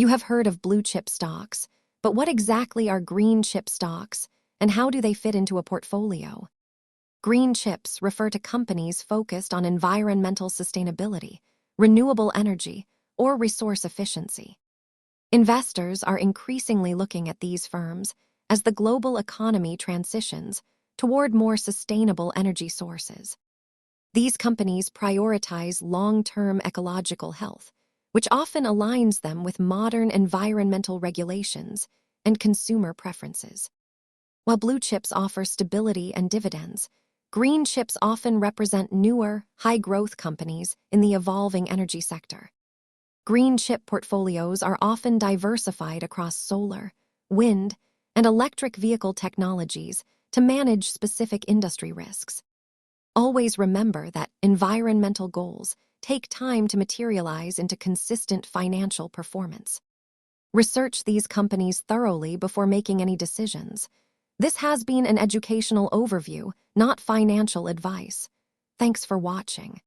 You have heard of blue chip stocks, but what exactly are green chip stocks, and how do they fit into a portfolio? Green chips refer to companies focused on environmental sustainability, renewable energy, or resource efficiency. Investors are increasingly looking at these firms as the global economy transitions toward more sustainable energy sources. These companies prioritize long-term ecological health, which often aligns them with modern environmental regulations and consumer preferences. While blue chips offer stability and dividends, green chips often represent newer, high-growth companies in the evolving energy sector. Green chip portfolios are often diversified across solar, wind, and electric vehicle technologies to manage specific industry risks. Always remember that environmental goals take time to materialize into consistent financial performance. Research these companies thoroughly before making any decisions. This has been an educational overview, not financial advice. Thanks for watching.